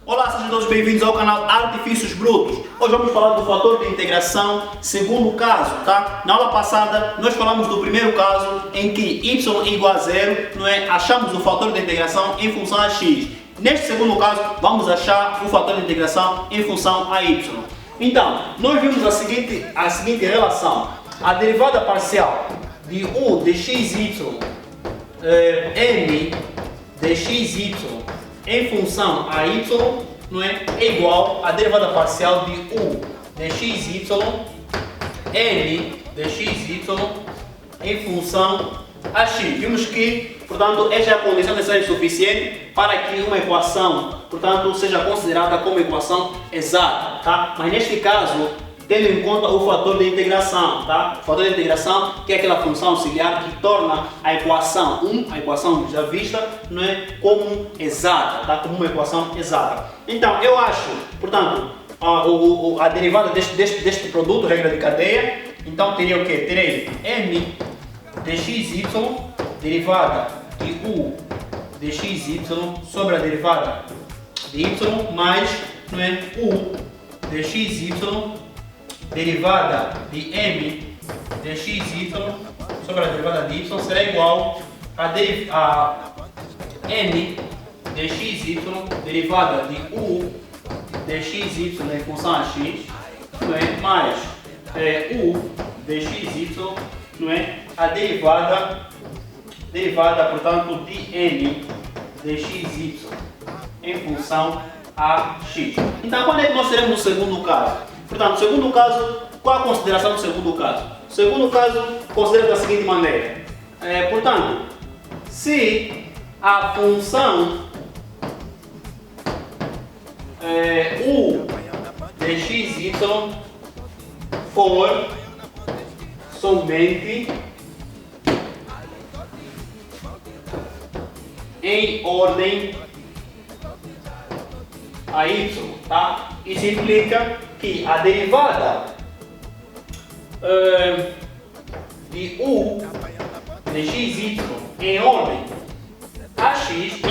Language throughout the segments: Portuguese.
Olá, sejam todos bem-vindos ao canal Artifícios Brutos. Hoje vamos falar do fator de integração segundo caso, tá? Na aula passada nós falamos do primeiro caso em que y igual a zero, não é? Achamos o fator de integração em função a x. Neste segundo caso vamos achar o fator de integração em função a y. Então, nós vimos a seguinte relação. A derivada parcial de u de xy m de xy em função a y, não é igual à derivada parcial de u de xy n de xy em função a x. Vimos que, portanto, esta é a condição necessária suficiente para que uma equação, portanto, seja considerada como equação exata, tá? Mas neste caso, tendo em conta o fator de integração, tá? O fator de integração, que é aquela função auxiliar que torna a equação a equação já vista, não é, como exata, tá? Como uma equação exata. Então, eu acho, portanto, a derivada deste produto, regra de cadeia, então teria o quê? Terei m de xy, derivada de u de xy sobre a derivada de y, mais, não é, u de xy derivada de m de xy sobre a derivada de y será igual a n de xy derivada de u de xy em função a x, não é, mais u de xy, não é, a derivada, portanto, de n de xy em função a x. Então, quando é que nós teremos o segundo caso? Portanto, o segundo caso, qual a consideração do segundo caso? O segundo caso considera da seguinte maneira. Portanto, se a função u de xy for somente em ordem a y, tá? Isso implica que a derivada de u de xy em ordem a x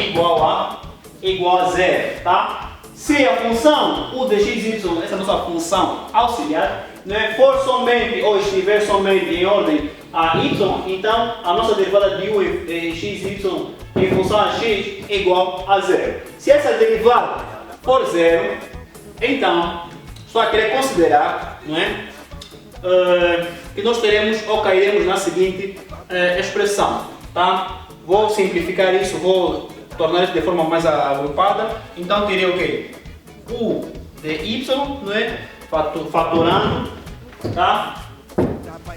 igual a zero, tá? Se a função u de xy, essa nossa função auxiliar, né, for somente ou estiver somente em ordem a y, então a nossa derivada de u de xy em função a x é igual a zero. Se essa derivada for zero, então só querer considerar, não é, que nós teremos ou cairemos na seguinte expressão, tá? Vou simplificar isso, vou tornar isso de forma mais agrupada. Então teria o quê? U de y, não é, fatorando, tá?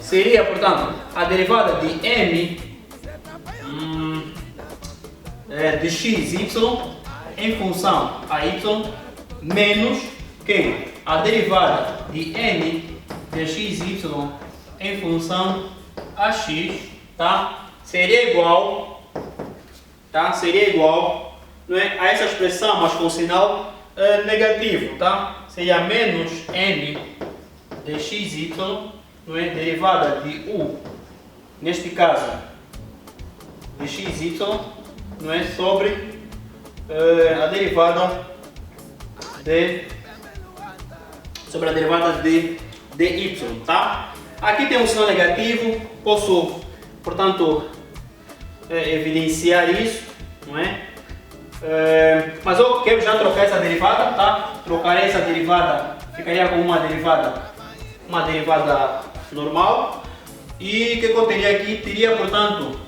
Seria, portanto, a derivada de m de xy em função a y menos que a derivada de n de xy em função a x, tá? Seria igual, tá? Seria igual, não é, a essa expressão, mas com sinal negativo, tá? Seria menos n de xy, não é, derivada de u, neste caso de xy, não é, sobre a derivada de y, tá? Aqui tem um sinal negativo, posso, portanto, evidenciar isso, não é? Mas eu quero já trocar essa derivada, tá? Trocarei essa derivada, ficaria com uma derivada normal. E o que eu teria aqui? Teria, portanto,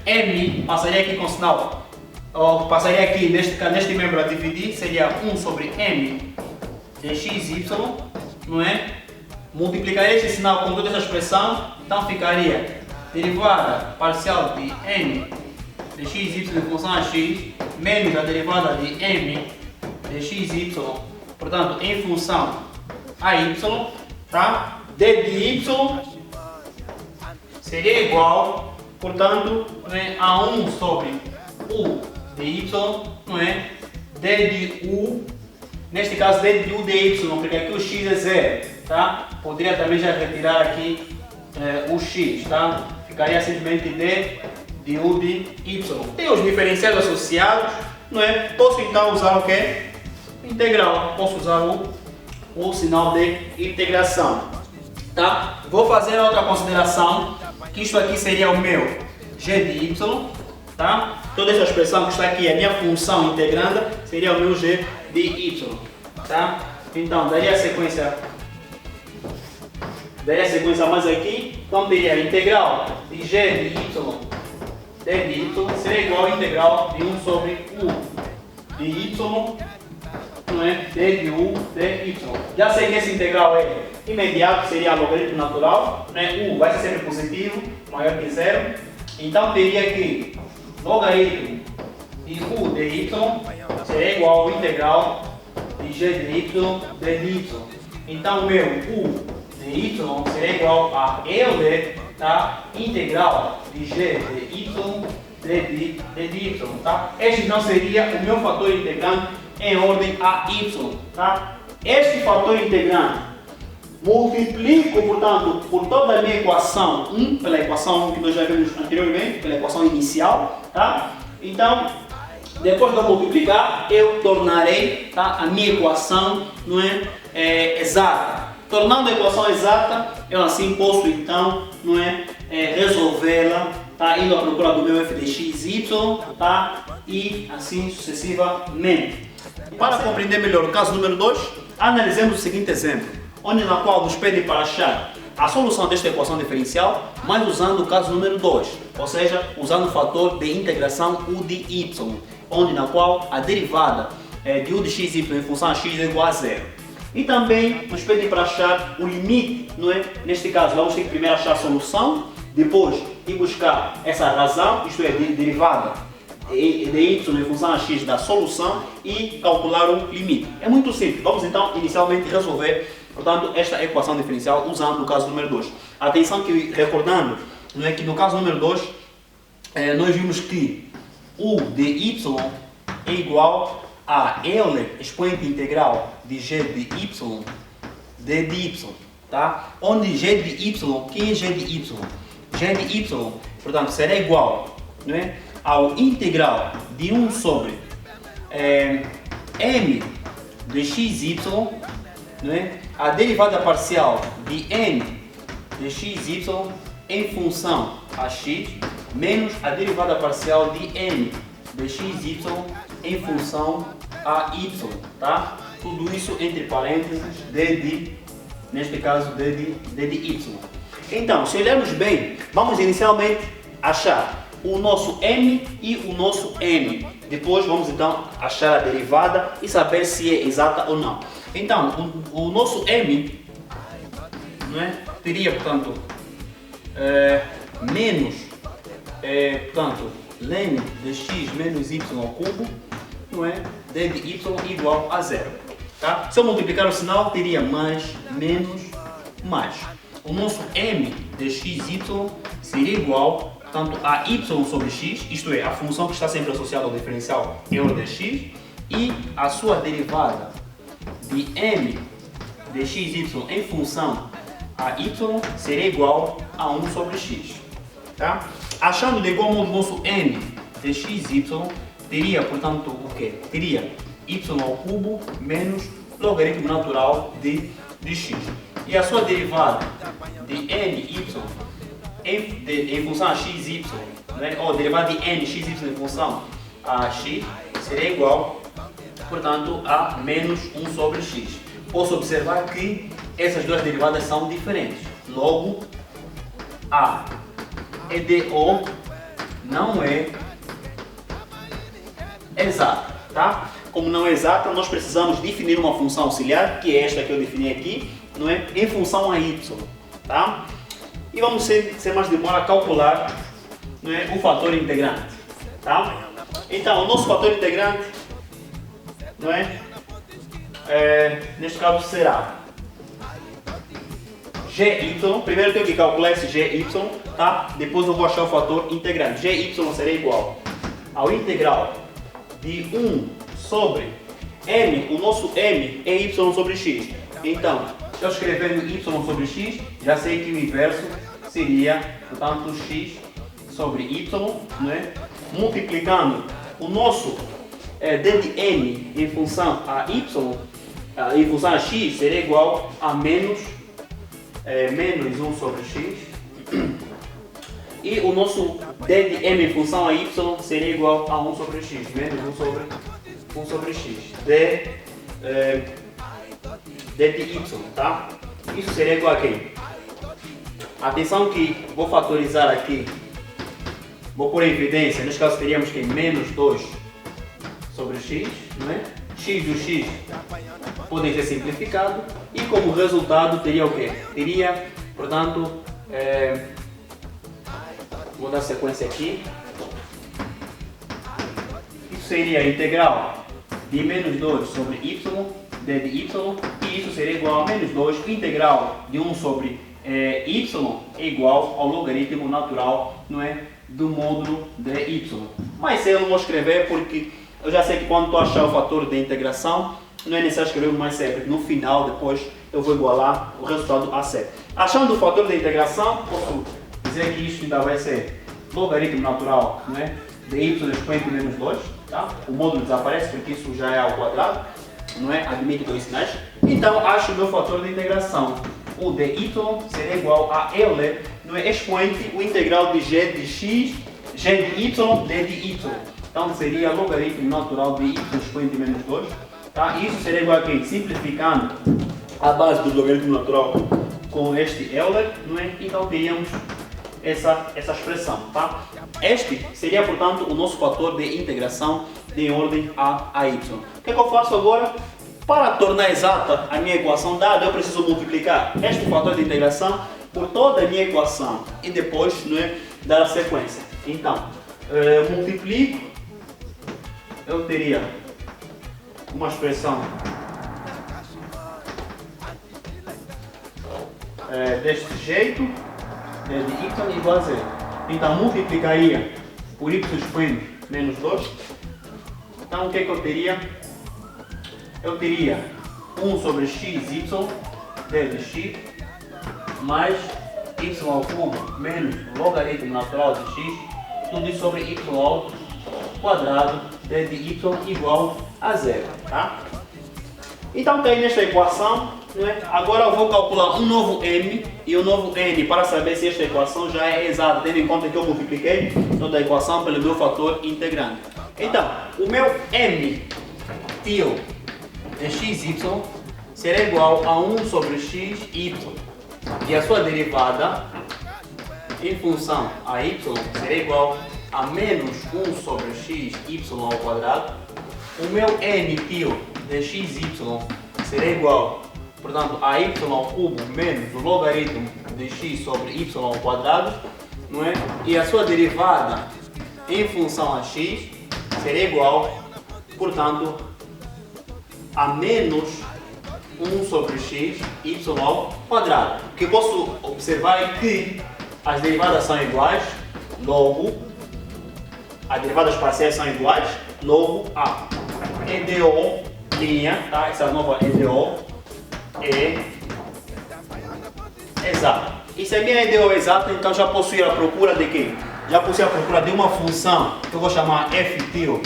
m passaria aqui com sinal, ou passaria aqui neste membro a dividir, seria 1 sobre m de xy, não é? Multiplicaria esse sinal com toda essa expressão, então ficaria derivada parcial de n de xy em função a x menos a derivada de m de xy, portanto, em função a y, tá? D de y seria igual, portanto, né, a 1 sobre u de y, não é? D de u, neste caso D de u de y, porque aqui o x é zero, tá? Poderia também já retirar aqui o x, tá? Ficaria simplesmente D de u de y. Tem os diferenciais associados, não é? Posso então usar o quê? Integral. Posso usar o sinal de integração. Tá? Vou fazer outra consideração, que isto aqui seria o meu g de y, tá? Toda essa expressão que está aqui, a minha função integranda, seria o meu g de y, tá? Então, daria a sequência mais aqui, então teria a integral de g de y, d de y, seria igual a integral de 1 sobre u de y, não é? D de u de y. Já sei que esse integral é imediato, seria logaritmo natural, né? U vai ser sempre positivo, maior que zero. Então teria que logaritmo de u de y seria igual ao integral de g de y d de y. Então meu u de y seria igual a EUD da integral de g de y d de y. Tá? Este então seria o meu fator integrante em ordem a y. Tá? Este fator integrante multiplico, portanto, por toda a minha equação 1, pela equação 1 que nós já vimos anteriormente, pela equação inicial. Tá? Então, depois de eu multiplicar, eu tornarei, tá, a minha equação, não é, exata. Tornando a equação exata, eu assim posso então, não é, resolvê-la, tá, indo à procura do meu f de x, y, tá, e assim sucessivamente. Para compreender melhor o caso número 2, analisemos o seguinte exemplo, onde na qual nos pede para achar a solução desta equação diferencial, mas usando o caso número 2, ou seja, usando o fator de integração u de y, onde na qual a derivada de u de x, y em função a x é igual a zero. E também nos pede para achar o limite, não é? Neste caso, vamos ter que primeiro achar a solução, depois ir buscar essa razão, isto é, derivada de y em função a x da solução e calcular o limite. É muito simples. Vamos então inicialmente resolver, portanto, esta equação diferencial usando o caso número 2. Atenção que, recordando, não é, que no caso número 2 nós vimos que u de y é igual a Euler, expoente integral de g de y, d de y, tá? Onde g de y, quem é g de y? G de y, portanto, será igual, não é, ao integral de 1 sobre m de xy, não é, a derivada parcial de n de xy em função a x menos a derivada parcial de n de xy em função a y, tá? Tudo isso entre parênteses d de, neste caso, d de y. Então, se olharmos bem, vamos inicialmente achar o nosso m e o nosso n. Depois vamos então achar a derivada e saber se é exata ou não. Então, o nosso m, não é, teria, portanto, menos, portanto, ln de x menos y ao cubo, não é, d de y igual a zero. Tá? Se eu multiplicar o sinal, teria mais, menos, mais. O nosso m de xy seria igual, portanto, a y sobre x, isto é, a função que está sempre associada ao diferencial Euler de x, e a sua derivada de m de xy em função a y seria igual a 1 sobre x. Tá? Achando de igual modo o nosso n de xy, teria, portanto, o quê? Teria y ao cubo menos logaritmo natural de x. E a sua derivada de ny em função a xy, né? Ou derivada de n xy em função a x, seria igual, portanto, a menos 1 sobre x. Posso observar que essas duas derivadas são diferentes. Logo, a EDO não é exata, tá? Como não é exata, nós precisamos definir uma função auxiliar, que é esta que eu defini aqui, não é? Em função a y, tá? E vamos sem mais demora a calcular, não é, o fator integrante, tá? Então, o nosso fator integrante, não é? Neste caso será GY, primeiro eu tenho que calcular esse GY, tá? Depois eu vou achar o fator integrante. GY será igual ao integral de 1 sobre m, o nosso m é y sobre x. Então, se eu escrevendo y sobre x, já sei que o inverso seria, portanto, x sobre y, né? Multiplicando o nosso d de n em função a y, em função a x, seria igual a menos 1 sobre x. E o nosso d de m em função a y seria igual a 1 sobre x, menos 1 sobre x. D de y, tá? Isso seria igual a quem? Atenção que vou fatorizar aqui, vou pôr em evidência, neste caso teríamos que menos 2 sobre x, não é? X do x podem ser simplificados e como resultado teria o quê? Teria, portanto, vou dar sequência aqui, isso seria a integral de menos 2 sobre y, d de y, e isso seria igual a menos 2, integral de 1 sobre y é igual ao logaritmo natural, não é? Do módulo de y. Mas eu não vou escrever porque eu já sei que quando tu achar o fator de integração, não é necessário escrever mais sempre. No final, depois, eu vou igualar o resultado a C. Achando o fator de integração, posso dizer que isto ainda vai ser logaritmo natural, não é? De y expoente menos 2, tá? O módulo desaparece porque isso já é ao quadrado, não é? Admite dois sinais. Então, acho o meu fator de integração. O dy seria igual a L, não é? Expoente o integral de g de x, g de y, d de y. Então seria logaritmo natural de y expoente menos 2. Tá? Isso seria igual a quem? Simplificando a base do logaritmo natural com este Euler, não é? Então teríamos essa expressão. Tá? Este seria, portanto, o nosso fator de integração de ordem a y. O que é que eu faço agora? Para tornar exata a minha equação dada, eu preciso multiplicar este fator de integração por toda a minha equação e depois, não é, dar a sequência. Então, multiplico, eu teria uma expressão deste jeito, de y igual a 0. Então, multiplicaria por y expoente menos 2. Então, o que é que eu teria? Eu teria 1 sobre xy, d de x, mais y ao cubo menos o logaritmo natural de x, tudo isso sobre y ao quadrado, d de y igual a 0. Tá? Então tem nesta equação, não é? Agora eu vou calcular um novo m e o novo n para saber se esta equação já é exata, tendo em conta que eu multipliquei toda a equação pelo meu fator integrante. Então, o meu m tio de xy será igual a 1 sobre xy e a sua derivada em função a y será igual a menos 1 sobre xy ao quadrado. O meu n tio de xy será igual, portanto, a y ao cubo menos o logaritmo de x sobre y ao quadrado, não é? E a sua derivada em função a x será igual, portanto, a menos 1 sobre x, y ao quadrado. O que posso observar é que as derivadas são iguais, logo, as derivadas parciais são iguais, logo a EDO linha, tá? Essa nova EDO é exata. E se a minha EDO é exata, então já posso ir à procura de quê? Já posso ir à procura de uma função que eu vou chamar f tio,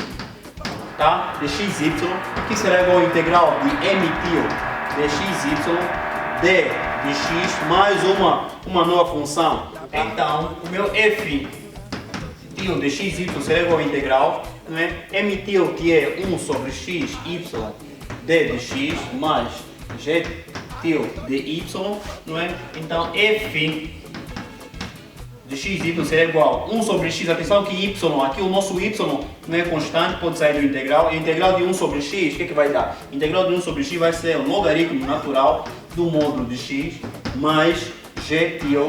tá? De xy, que será igual ao integral de m tio de xy, d de x, mais uma nova função. Então, o meu f tio de xy será igual ao integral, não é? M tio que é 1 sobre x, y, d de x, mais g tio de y, não é? Então, f de xy será igual a 1 sobre x, atenção que y, aqui o nosso y não é constante, pode sair do integral, e a integral de 1 sobre x, o que vai dar? A integral de 1 sobre x vai ser o logaritmo natural do módulo de x mais g tio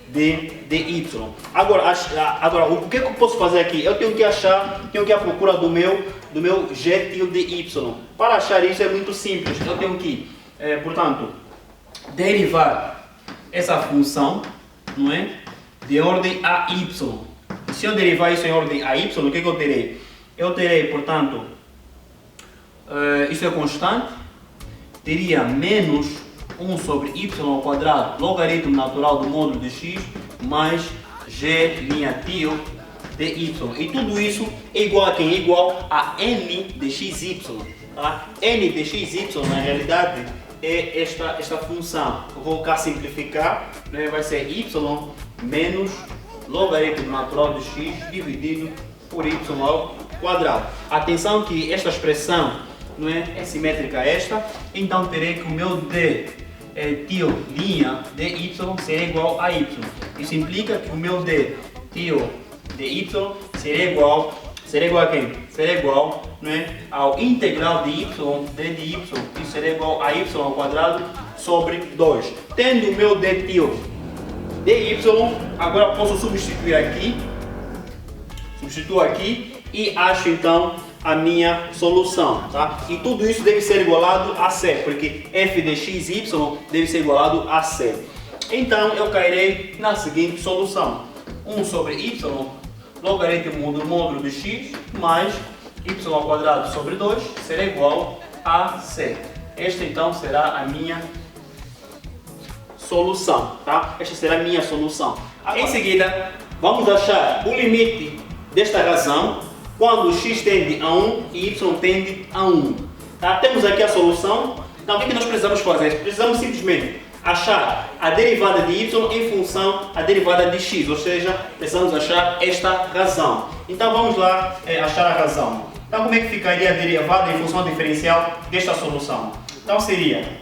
de y. Agora, o que eu posso fazer aqui? Eu tenho que ir à procura do meu g tio de y. Para achar isso é muito simples, eu tenho que, portanto, derivar essa função, não é? De ordem a y. Se eu derivar isso em ordem a y, o que eu terei? Eu terei, portanto, isso é constante, teria menos 1 sobre y ao quadrado, logaritmo natural do módulo de x, mais g' tio de y. E tudo isso é igual a quem? É igual a n de xy. Tá? N de xy, na realidade, é esta função. Eu vou cá simplificar, né? Vai ser y menos logaritmo natural de x dividido por y ao quadrado. Atenção que esta expressão não é simétrica a esta, então terei que o meu d tio linha dy será igual a y. Isso implica que o meu d tio dy será igual a quem? Será igual, não é, ao integral de y, d de y, isso será igual a y ao quadrado sobre 2. Tendo o meu d tio dy, agora posso substituir aqui, substituo aqui e acho então a minha solução, tá? E tudo isso deve ser igualado a c, porque f de xy deve ser igualado a c. Então eu cairei na seguinte solução: 1 sobre y logaritmo do módulo de x mais y ao quadrado sobre 2 será igual a c. Esta então será a minha solução, tá? Esta será a minha solução. Em seguida, vamos achar o limite desta razão quando x tende a 1 e y tende a 1. Tá? Temos aqui a solução. Então o que nós precisamos fazer? Precisamos simplesmente achar a derivada de y em função da derivada de x, ou seja, precisamos achar esta razão. Então vamos lá achar a razão. Então como é que ficaria a derivada em função diferencial desta solução? Então seria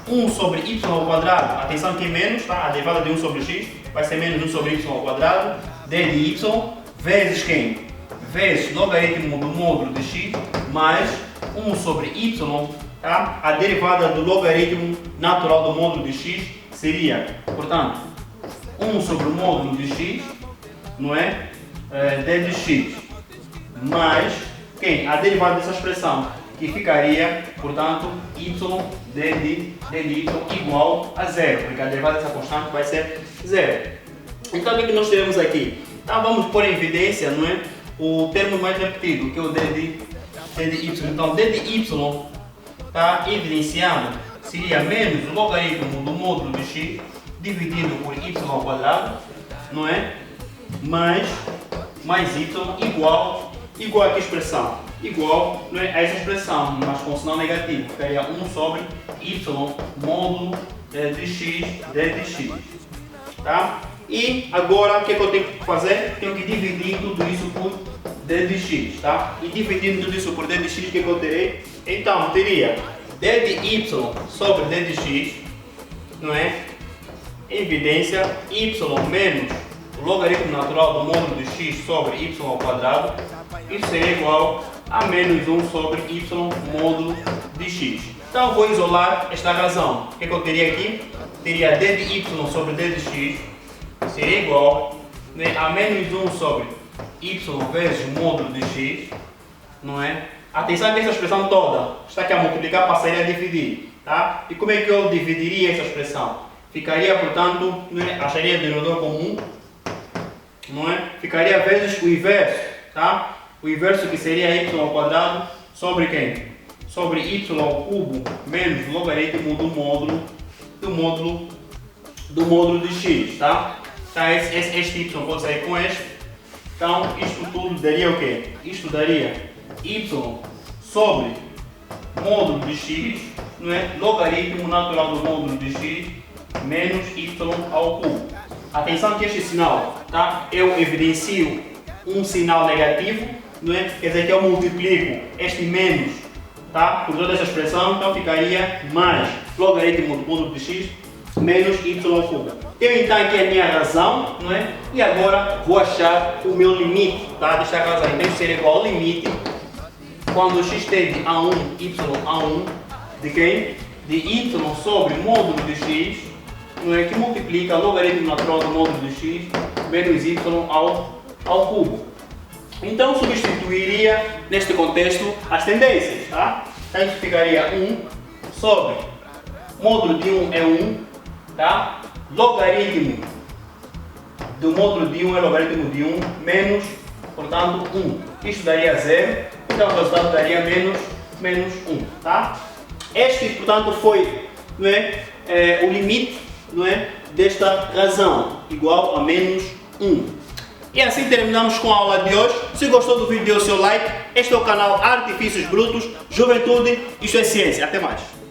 1 sobre y ao quadrado, atenção que é menos, tá? A derivada de 1 sobre x vai ser menos 1 sobre y ao quadrado, d de y, vezes quem? Vezes logaritmo do módulo de x, mais 1 sobre y, tá? A derivada do logaritmo natural do módulo de x seria, portanto, 1 sobre o módulo de x, não é? D de x, mais quem? A derivada dessa expressão, que ficaria, portanto, y d de y igual a zero, porque a derivada dessa constante vai ser zero. Então o que nós teremos aqui? Então vamos pôr em evidência, não é, o termo mais repetido, que é o d de y. Então d de y está evidenciado, seria menos o logaritmo do módulo de x dividido por y ao quadrado, não é? Mais y igual a que expressão? Igual, não é, a essa expressão, mas com sinal negativo, ficaria 1 sobre y módulo de x, d de x. Tá? E agora o que eu tenho que fazer? Tenho que dividir tudo isso por d de x. Tá? E dividindo tudo isso por d de x, o que eu terei? Então, teria d de y sobre d de x, não é? Evidência, y menos o logaritmo natural do módulo de x sobre y ao quadrado, isso seria igual a menos 1 sobre y módulo de x. Então, vou isolar esta razão. O que eu teria aqui? Teria d de y sobre d de x, seria igual, né, a menos 1 sobre y vezes o módulo de x, não é? Atenção que essa expressão toda está aqui a multiplicar, passaria a dividir, tá? E como é que eu dividiria essa expressão? Ficaria, portanto, né, acharia o denominador comum, não é? Ficaria vezes o inverso, tá? O inverso que seria y ao quadrado sobre quem? Sobre y ao cubo menos o logaritmo do módulo de x, tá? Então este y pode sair com este. Então isto tudo daria o quê? Isto daria y sobre módulo de x, não é? Logaritmo natural do módulo de x menos y ao cubo. Atenção que este sinal, tá? Eu evidencio um sinal negativo, não é? Quer dizer que eu multiplico este menos, tá? Por toda essa expressão, então ficaria mais logaritmo do módulo de x menos y ao cubo. Tenho então aqui a minha razão, não é? E agora vou achar o meu limite, tá? Desta razão. Então isso seria igual ao limite quando x tende a 1, y a 1, de quem? De y sobre módulo de x, não é? Que multiplica o logaritmo natural do módulo de x menos y ao cubo. Então substituiria neste contexto as tendências, tá? Então isso ficaria 1 sobre módulo de 1 é 1, tá? Logaritmo do módulo de 1 é logaritmo de 1 menos, portanto, 1. Isto daria 0, então o resultado daria menos 1, tá? Este, portanto, foi, não é, o limite, não é, desta razão, igual a menos 1. E assim terminamos com a aula de hoje. Se gostou do vídeo, dê o seu like. Este é o canal Artifícios Brutos, Juventude, isto é ciência. Até mais.